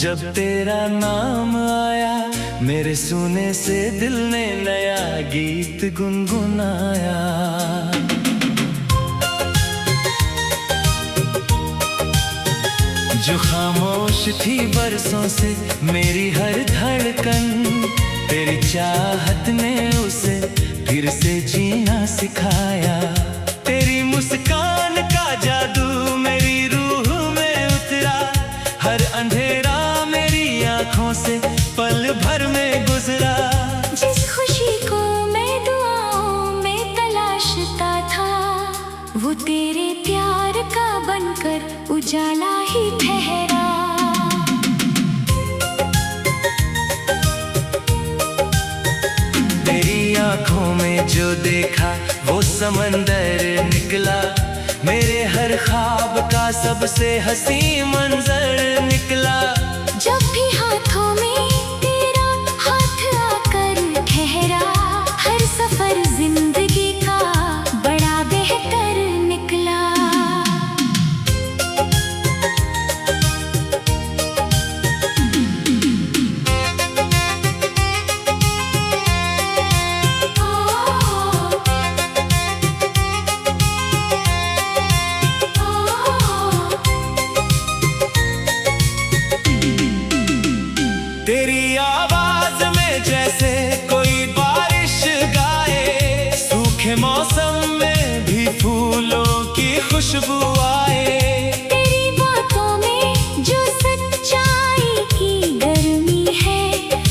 जब तेरा नाम आया मेरे सुने से दिल ने नया गीत गुनगुनाया। जो खामोश थी बरसों से मेरी हर धड़कन, तेरी चाहत ने उसे फिर से जीना सिखाया। तेरी मुस्कान का जादू मेरी रूह में उतरा, हर अंधेरा मेरी आंखों से पल भर में गुजरा। जिस खुशी को मैं दुआओं में तलाशता था, वो तेरे प्यार का बनकर उजाला ही ठहरा। तेरी आंखों में जो देखा वो समंदर निकला, मेरे हर ख्वाब का सबसे हसी मंजर निकला। जब भी हाथों में तेरा हाथ आकर ठहरा, हर सफर जिंदगी का बड़ा बेहतर निकला। तेरी आवाज में जैसे कोई बारिश गाए, सूखे मौसम में भी फूलों की खुशबू आए। तेरी बातों में जो सच्चाई की गर्मी है,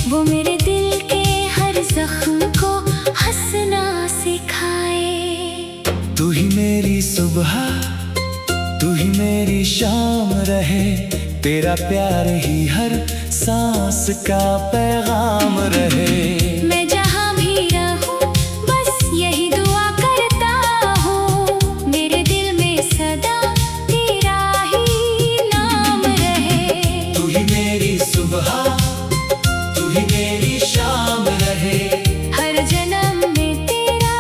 वो मेरे दिल के हर जख्म को हंसना सिखाए। तू ही मेरी सुबह, तू ही मेरी शाम रहे, तेरा प्यार ही हर सांस का पैगाम रहे। मैं जहाँ भी रहूं बस यही दुआ करता हूँ, मेरे दिल में सदा तेरा ही नाम रहे। तू ही मेरी सुबह, तू ही मेरी शाम रहे, हर जन्म में तेरा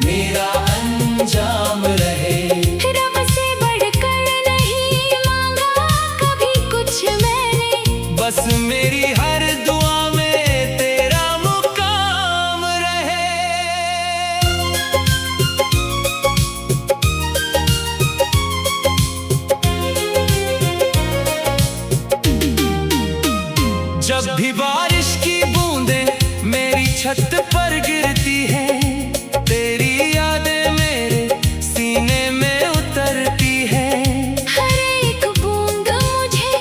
मेरा अंजाम रहे। रब से बढ़कर नहीं मांगा कभी कुछ मैंने, बस मेरी हर दुआ में तेरा मुकाम रहे। जब भी बारिश की बूंदें मेरी छत पर गिरती है, तेरी यादें मेरे सीने में उतरती है। हर एक बूंद मुझे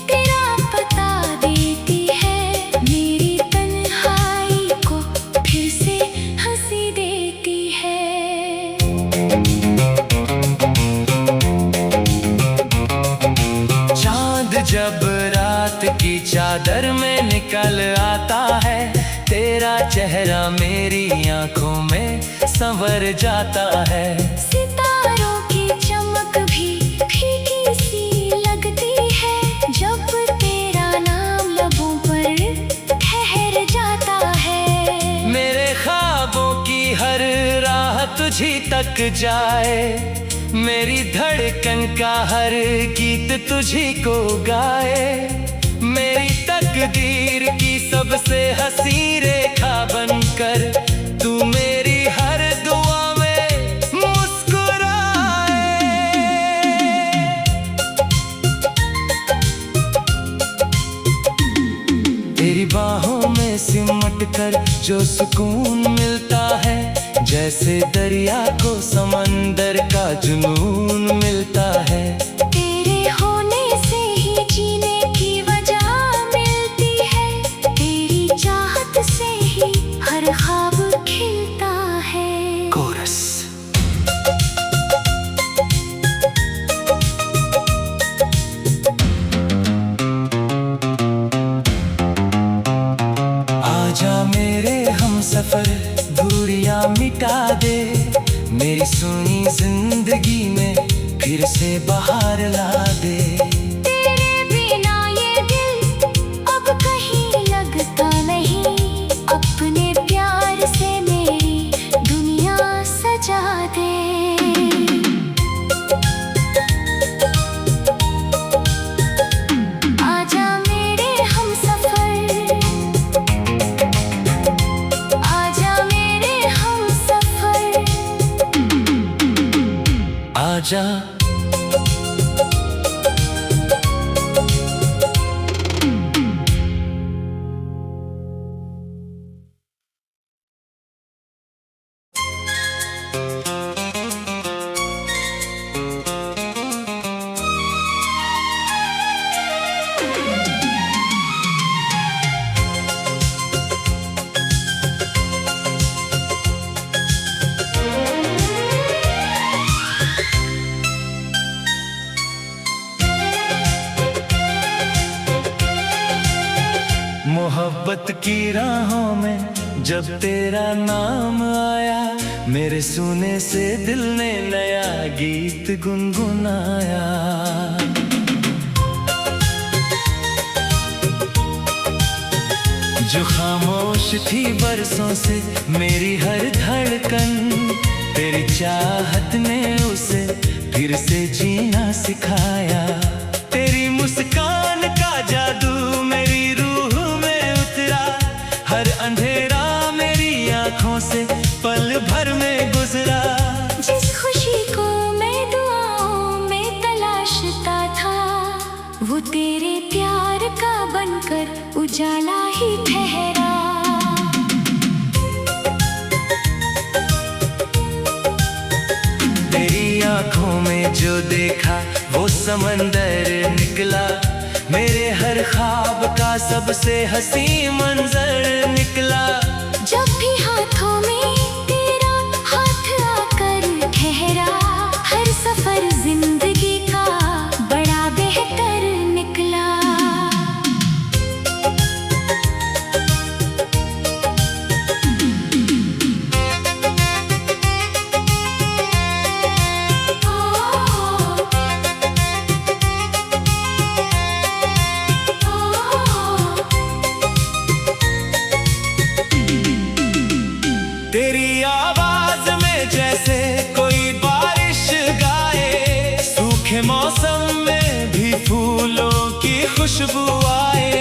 तेरा पता देती है, मेरी तन्हाई को फिर से हंसी देती है। चांद जब रात की चादर में निकल आता है, तेरा चेहरा मेरी आंखों में संवर जाता है। सितारों की चमक भी फीकी सी लगती है, जब तेरा नाम लबों पर ठहर जाता है। मेरे ख्वाबों की हर राह तुझी तक जाए, मेरी धड़कन का हर गीत तुझी को गाए। मेरी तकदीर की सबसे हंसी रेखा बनकर तू मेरी हर दुआ में मुस्कुराए। तेरी बाहों में सिमट कर जो सुकून मिलता है, जैसे दरिया को समंदर का जुनून मिलता है। तेरे होने से ही जीने की वजह मिलती है, तेरी चाहत से ही हर ख्वाब खिलता है। कोरस। आजा मेरे हमसफर दूरियां मिटा दे, मेरी सुनी जिंदगी में फिर से बहार ला दे। तेरे बिना ये दिल अब कहीं लगता नहीं, अपने प्यार से मेरी दुनिया सजा दे। आजा मेरे आजा। मोहब्बत की राहों में जब तेरा नाम आया, मेरे सुने से दिल ने नया गीत गुनगुनाया। जो खामोश थी बरसों से मेरी हर धड़कन, तेरी चाहत ने उसे फिर से जीना सिखाया। तेरी मुस्कान का जादू मेरी रूह में उतरा, हर अंधेरा मेरी आंखों से पल भर में गुजरा। जिस खुशी को मैं दुआओं में तलाशता था, वो तेरे प्यार का बनकर उजाला ही ठहरा। तेरी आंखों में जो देखा वो समंदर निकला, मेरे हर ख्वाब का सबसे हसी मंजर निकला। जब भी हाथों में तेरा हाथ आकर ठहरा, हर सफर जिंदगी का बड़ा बेहतर निकला। तेरी आवाज में जैसे कोई बारिश गाए, सूखे मौसम में भी फूलों की खुशबू आए।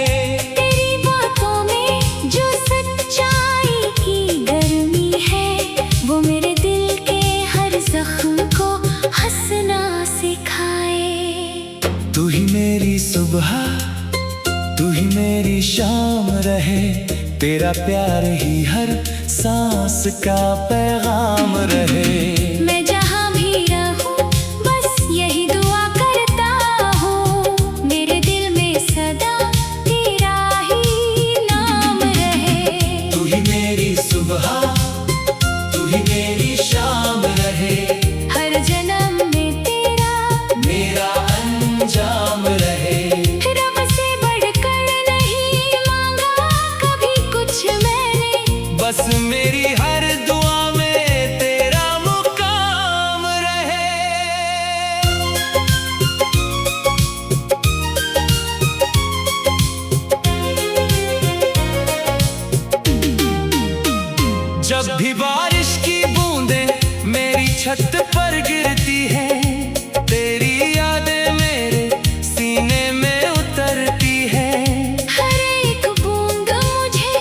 तेरी बातों में जो सच्चाई की गर्मी है, वो मेरे दिल के हर जख्म को हंसना सिखाए। तू ही मेरी सुबह, तू ही मेरी शाम रहे, तेरा प्यार ही हर सांस का पैगाम रहे। मैं जहाँ भी रहूं बस यही दुआ करता हूँ, मेरे दिल में सदा तेरा ही नाम रहे। तू ही मेरी सुबह, तू ही मेरी शाम रहे, हर जन्म में तेरा मेरा अंजाम रहे। रब से बढ़कर नहीं मांगा कभी कुछ मैंने, बस मेरी हर दुआ में तेरा मुकाम रहे। जब भी बारिश की बूंदें मेरी छत पर गिरती है, तेरी यादें मेरे सीने में उतरती है। हर एक बूंद मुझे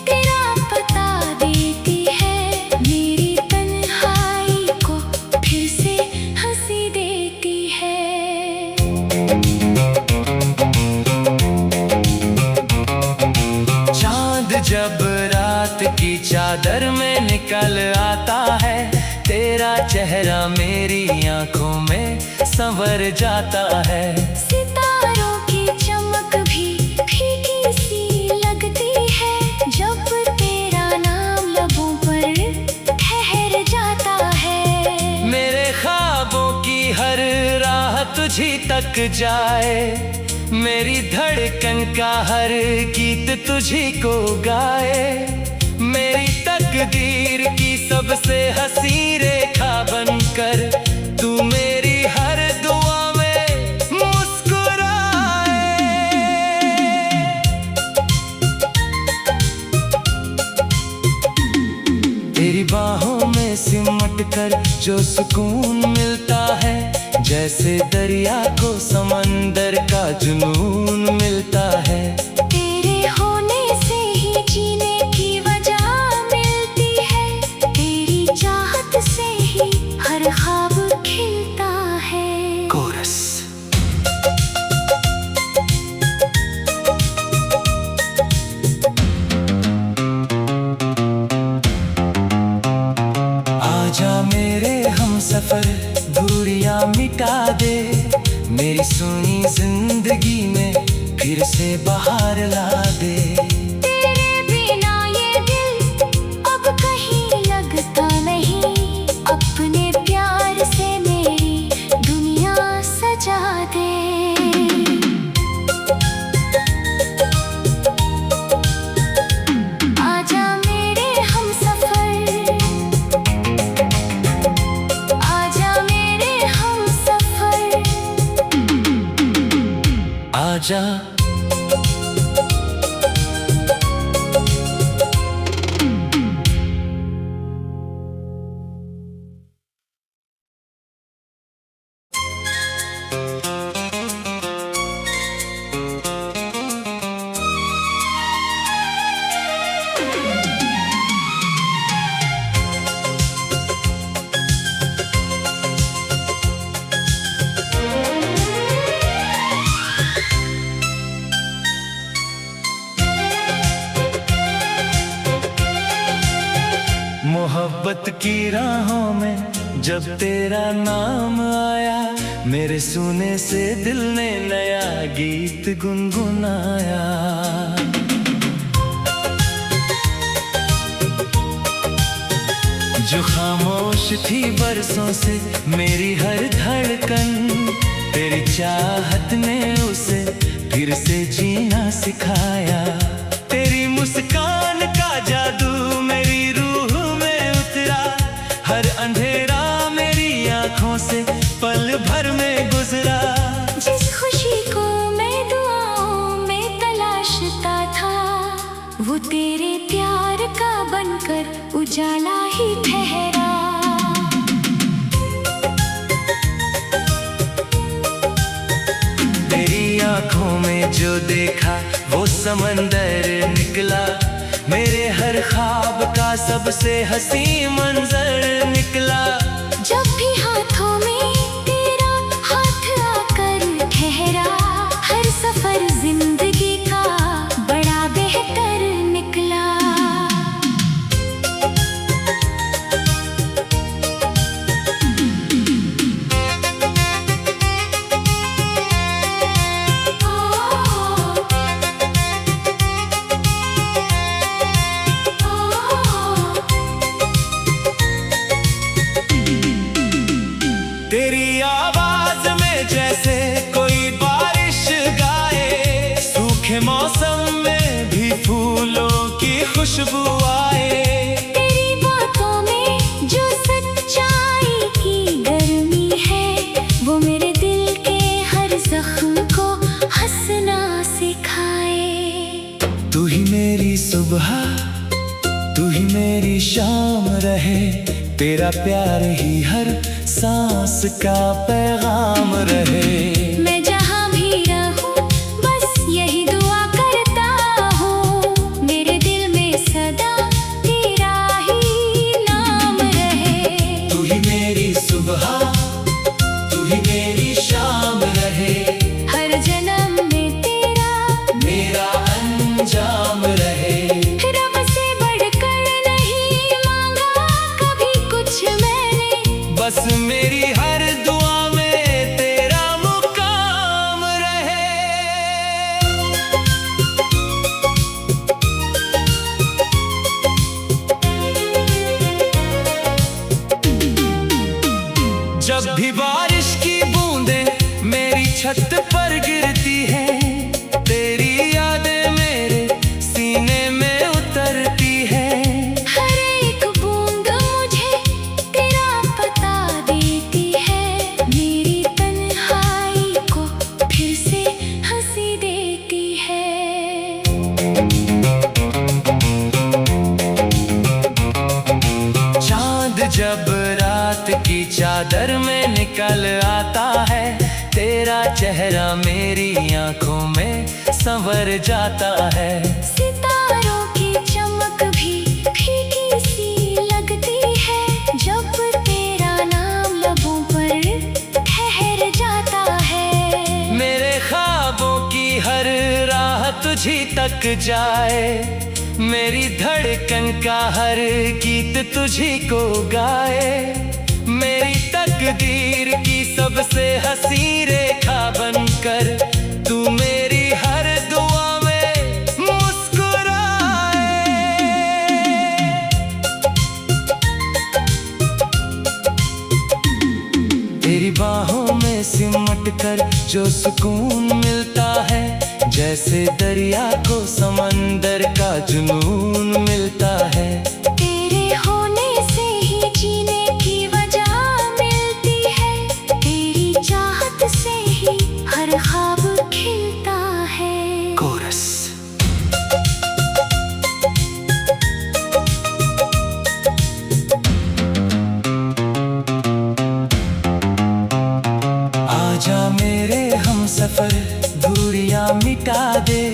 तेरा पता देती है, मेरी तन्हाई को फिर से हंसी देती है। चांद जब रात की चादर में निकल आता है, तेरा चेहरा मेरी आंखों में संवर जाता है। सितारों की चमक भी फीकी सी लगती है, जब तेरा नाम लबों पर ठहर जाता है। मेरे ख्वाबों की हर राह तुझी तक जाए, मेरी धड़कन का हर गीत तुझी को गाए। मेरी तकदीर की सबसे हंसी रेखा बनकर तू मेरी हर दुआ में मुस्कुराए। तेरी बाहों में सिमट कर जो सुकून मिलता है, जैसे दरिया को समंदर का जुनून मिलता है। तेरे होने से ही जीने की वजह मिलती है, तेरी चाहत से ही हर ख्वाब खिलता सफर दूरियां मिटा दे, मेरी सुनी जिंदगी में फिर से बहार ला दे। तेरे बिना ये दिल अब कहीं लगता नहीं, अपने प्यार से मेरी दुनिया सजा दे। आजा मेरे हमसफर, आजा मेरे हमसफर, आजा। मोहब्बत की राहों में जब तेरा नाम आया, मेरे सुने से दिल ने नया गीत गुनगुनाया। जो खामोश थी बरसों से मेरी हर धड़कन, तेरी चाहत ने उसे फिर से जीना सिखाया। तेरी मुस्कान का जादू मेरी रूह में उतरा, हर अंधेरा मेरी आंखों से पल भर में गुजरा। जिस खुशी को मैं दुआओं में तलाशता था, वो तेरे प्यार का बनकर उजाला ही ठहरा। तेरी आंखों में जो देखा वो समंदर निकला, मेरे हर ख्वाब का सबसे हसी मंजर निकला। जब भी हाथों में तेरा हाथ आकर ठहरा, हर सफर जिंदगी का बड़ा बेहतर निकला। तेरी आवाज में जैसे कोई बारिश गाए, सूखे मौसम में भी फूलों की खुशबू आए। तेरी बातों में जो सच्चाई की गर्मी है, वो मेरे दिल के हर जख्म को हंसना सिखाए। तू ही मेरी सुबह, तू ही मेरी शाम रहे, तेरा प्यार ही हर सांस का पैगाम रहे। मैं जहाँ भी रहूं बस यही दुआ करता हूँ, मेरे दिल में सदा तेरा ही नाम रहे। तू ही मेरी सुबह, तू ही मेरी शाम रहे, हर जन्म में तेरा मेरा अंजाम रहे। रब से बढ़कर नहीं मांगा कभी कुछ मैंने, बस मेरी हर दुआ में तेरा मुकाम रहे। जब भी बारिश की बूंदें मेरी छत पर गिरती है, तेरी यादें मेरे सीने में उतरती है। हर एक बूंद मुझे तेरा पता देती है, मेरी तन्हाई को फिर से हंसी देती है। चांद जब रात की चादर में निकल आता है, तेरा चेहरा मेरी आंखों में संवर जाता है। सितारों की चमक भी फीकी सी लगती है, जब तेरा नाम लबों पर ठहर जाता है। मेरे ख्वाबों की हर राह तुझी तक जाए, मेरी धड़कन का हर गीत तुझी को गाए। मेरी तक तकदीर की सबसे हंसी रेखा बनकर तू मेरी हर दुआ में मुस्कुराए। तेरी बाहों में सिमट कर जो सुकून मिलता है, जैसे दरिया को समंदर का जुनून मिलता है। तेरे होने से ही जीने की वजह मिलती है, तेरी चाहत से ही हर ख्वाब खिलता है। कोरस। आजा मेरे हमसफर दूरियां मिटा दे,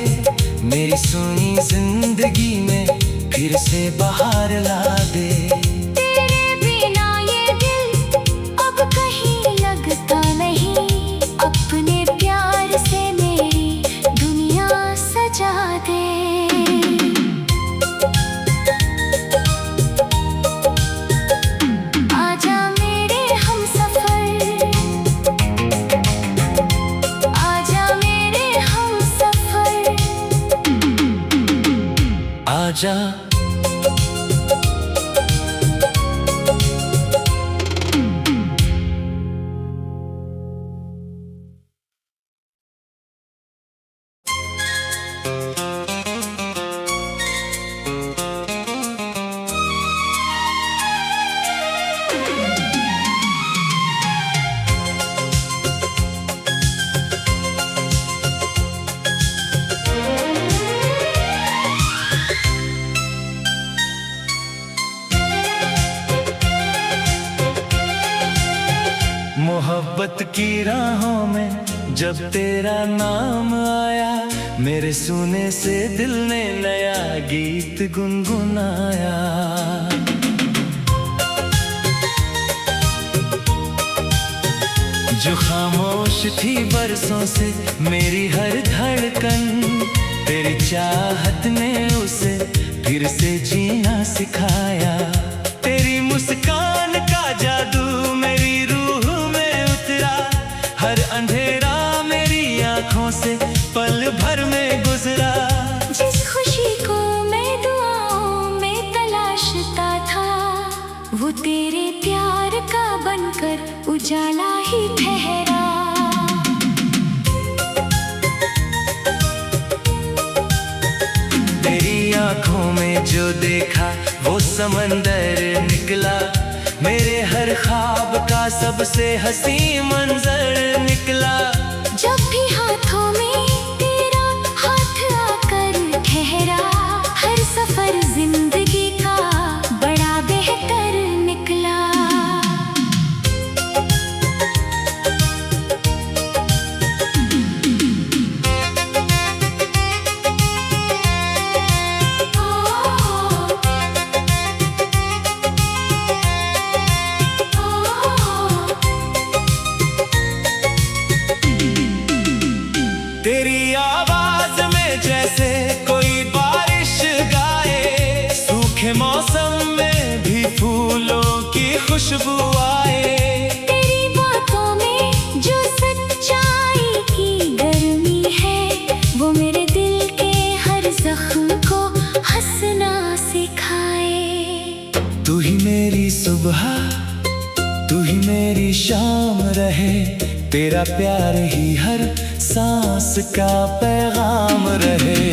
मेरी सुनी जिंदगी में फिर से बहार ला दे। तेरे बिना ये दिल अब कहीं लगता नहीं, अपने प्यार से मेरी दुनिया सजा दे। आजा मेरे हमसफर, आजा मेरे हमसफर, आजा। मोहब्बत की राहों में जब तेरा नाम आया, मेरे सुने से दिल ने नया गीत गुनगुनाया। जो खामोश थी बरसों से मेरी हर धड़कन, तेरी चाहत ने उसे फिर से जीना सिखाया। तेरी मुस्कान का जादू मेरी रूह में उतरा, हर अंधेरा मेरी आंखों से पल भर में गुजरा। जिस खुशी को मैं दुआओं में तलाशता था, वो तेरे प्यार का बनकर उजाला ही ठहरा। तेरी आंखों में जो देखा वो समंदर निकला, मेरे हर ख्वाब का सबसे हंसी मंजर निकला। जब भी हाथों में तेरा हाथ आकर ठहरा, हर सफर जिंदगी का बड़ा बेहतर निकला। तेरी आवाज में जैसे कोई बारिश गाए, सूखे मौसम में भी फूलों की खुशबू आए। तेरी बातों में जो सच्चाई की गर्मी है, वो मेरे दिल के हर जख्म को हंसना सिखाए। तू ही मेरी सुबह, तू ही मेरी शाम रहे, तेरा प्यार ही हर सांस का पैगाम रहे।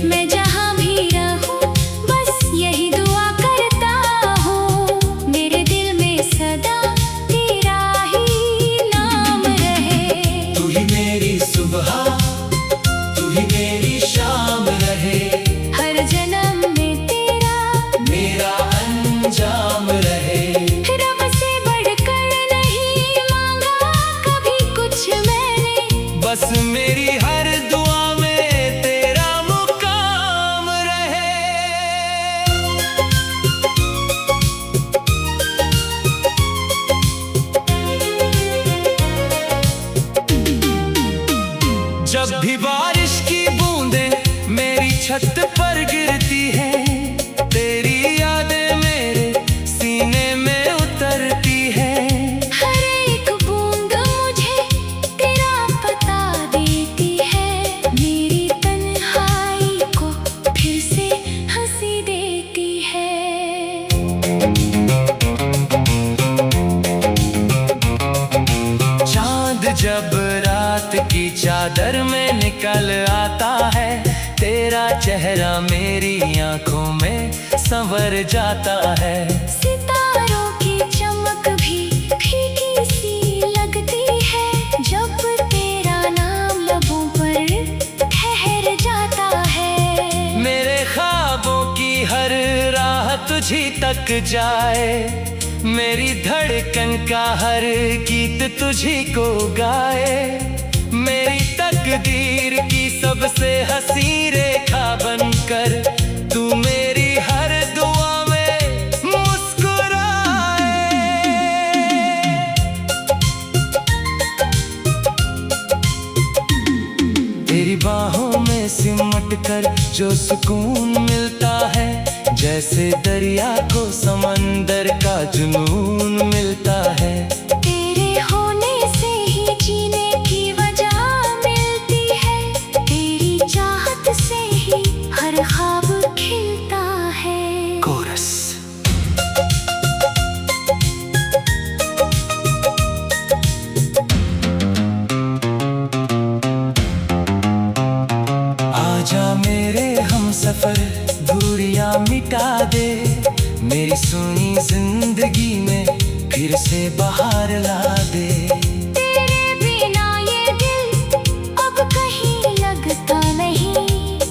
मैं जहाँ भी रहूं बस यही दुआ करता हूँ, मेरे दिल में सदा तेरा ही नाम रहे। तू ही मेरी सुबह, तू ही मेरी शाम रहे, हर जन्म में तेरा मेरा अंजाम रहे। रब से बढ़कर नहीं मांगा कभी कुछ मैंने, बस मेरी हर दुआ में तेरा मुकाम रहे। जब भी बारिश की बूंदें मेरी छत पर गिरती है, तेरी यादें मेरे सीने में उतरती है। हर एक की चादर में निकल आता है। तेरा चेहरा मेरी आंखों में संवर जाता है। सितारों की चमक भी फीकी सी लगती है जब तेरा नाम लबों पर ठहर जाता है। मेरे ख्वाबों की हर राह तुझी तक जाए, मेरी धड़कन का हर गीत तुझी को गाए। मेरी तकदीर की सबसे हंसी रेखा बनकर तू मेरी हर दुआ में मुस्कुराए। तेरी बाहों में सिमट कर जो सुकून मिलता है, जैसे दरिया को समंदर का जुनून मिलता है। तेरे होने से ही जीने की वजह मिलती है, तेरी चाहत से ही हर ख्वाब खिलता है। कोरस। आजा मेरे हमसफर, दूरियां मिटा दे, मेरी सुनी जिंदगी में फिर से बहार ला दे। तेरे बिना ये दिल अब कहीं लगता नहीं,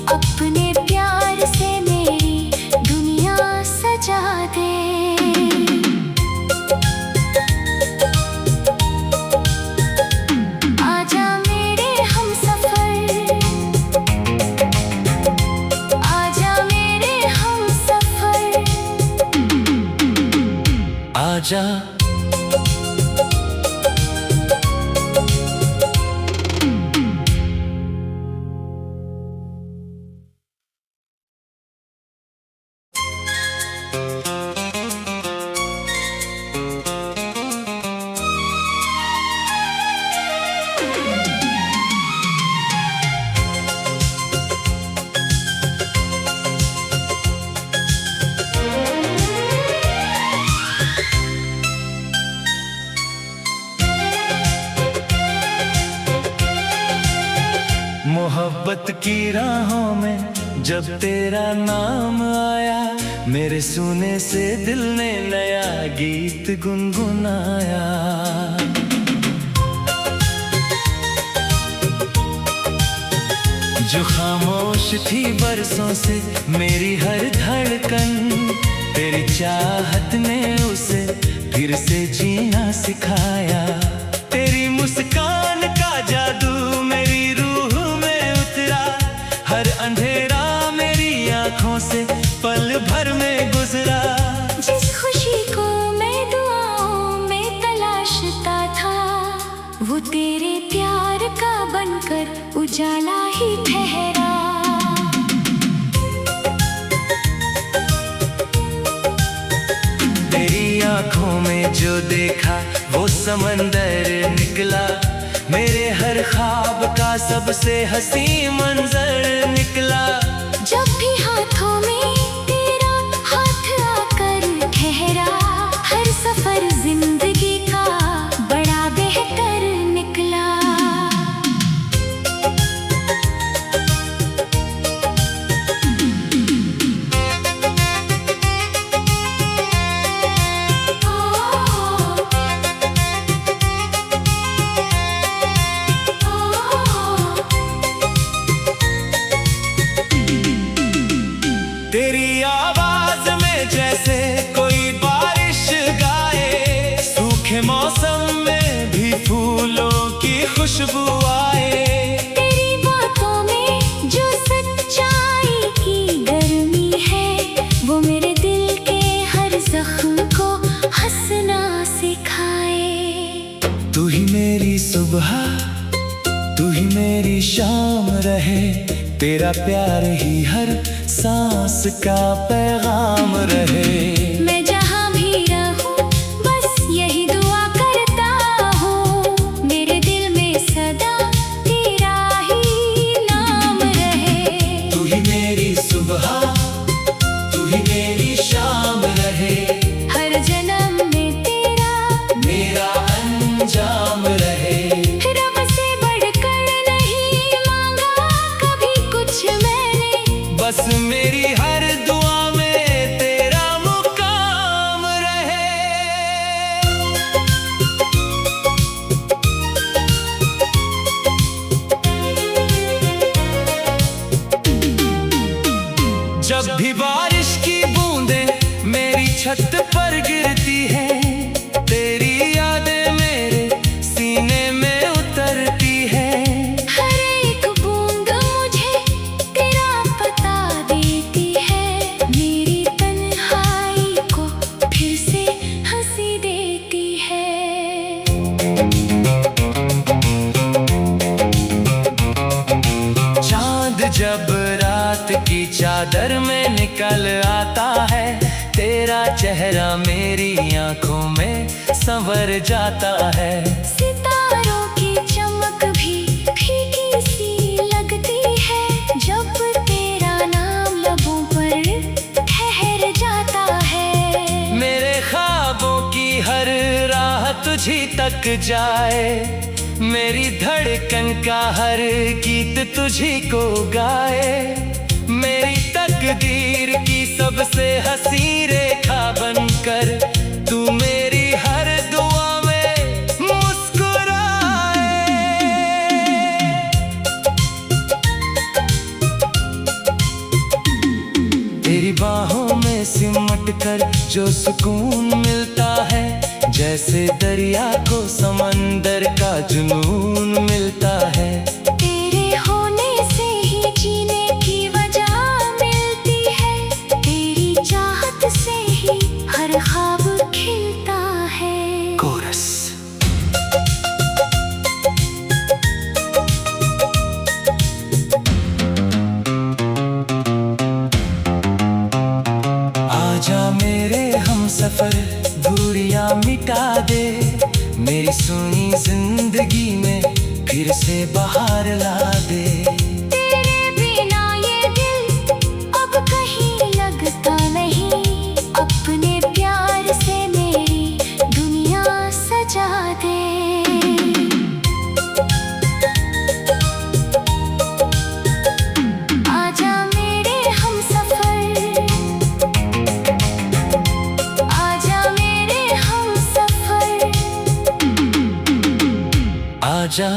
अपने प्यार से मेरी दुनिया सजा दे। आजा मेरे हमसफर, आजा मेरे हमसफर, आजा। मोहब्बत की राहों में जब तेरा नाम आया, मेरे सुने से दिल ने नया गीत गुनगुनाया। जो खामोश थी बरसों से मेरी हर धड़कन, तेरी चाहत ने उसे फिर से जीना सिखाया। तेरी मुस्कान का जादू मेरी रूह में उतरा, हर अंधेरा मेरी आंखों से पल भर में गुजरा। जिस खुशी को मैं दुआओं में तलाशता था, वो तेरे प्यार का बनकर उजाला ही ठहरा। तेरी आंखों में जो देखा वो समंदर निकला, मेरे हर ख्वाब का सबसे हंसी मंजर निकला। जब भी हाथों में तेरा हाथ आकर ठहरा, हर सफर जिंदगी का बड़ा बेहतर निकला। तेरी आवाज में जैसे कोई बारिश गाए, सूखे मौसम में भी फूलों की खुशबू आए। तेरी बातों में जो सच्चाई की गर्मी है, वो मेरे दिल के हर जख्म को हंसना सिखाए। तू ही मेरी सुबह, तू ही मेरी शाम रहे, तेरा प्यार ही हर सांस का पैगाम रहे। मैं जहाँ भी रहूं बस यही दुआ करता हूँ, मेरे दिल में सदा तेरा ही नाम रहे। तू ही मेरी सुबह, तू ही मेरी शाम रहे, हर जन्म में तेरा मेरा अंजाम रहे। रब से बढ़कर बस मेरी हर दुआ में तेरा मुकाम रहे। जब भी बारिश की बूंदें मेरी छत पर गिरती है, तेरी यादें मेरे सीने में उतरती है। हर एक बूंद मुझे तेरा पता देती है, मेरी तन्हाई को फिर से हंसी देती है। चांद जब रात की चादर में निकल आता है, तेरा चेहरा मेरी आंखों में संवर जाता है। सितारों की चमक भी फीकी सी लगती है, जब तेरा नाम लबों पर ठहर जाता है। मेरे ख्वाबों की हर राह तुझी तक जाए, मेरी धड़कन का हर गीत तुझी को गाए। मेरी तकदीर की सबसे हंसी रेखा बनकर तू मेरी हर दुआ में मुस्कुराए। तेरी बाहों में सिमट कर जो सुकून मिलता है, जैसे दरिया को समंदर का जुनून मिलता है। तेरे होने से ही जीने की वजह मिलती है, तेरी चाहत से ही हर ख्वाब खिलता है। कोरस। आजा मेरे हमसफर, दूरियां मिटा दे, मेरी सुनी जिंदगी में फिर से बहार ला दे। तेरे बिना ये दिल अब कहीं लगता नहीं, अपने प्यार से मेरी दुनिया सजा दे। आजा मेरे हमसफर, आजा मेरे हमसफर। आजा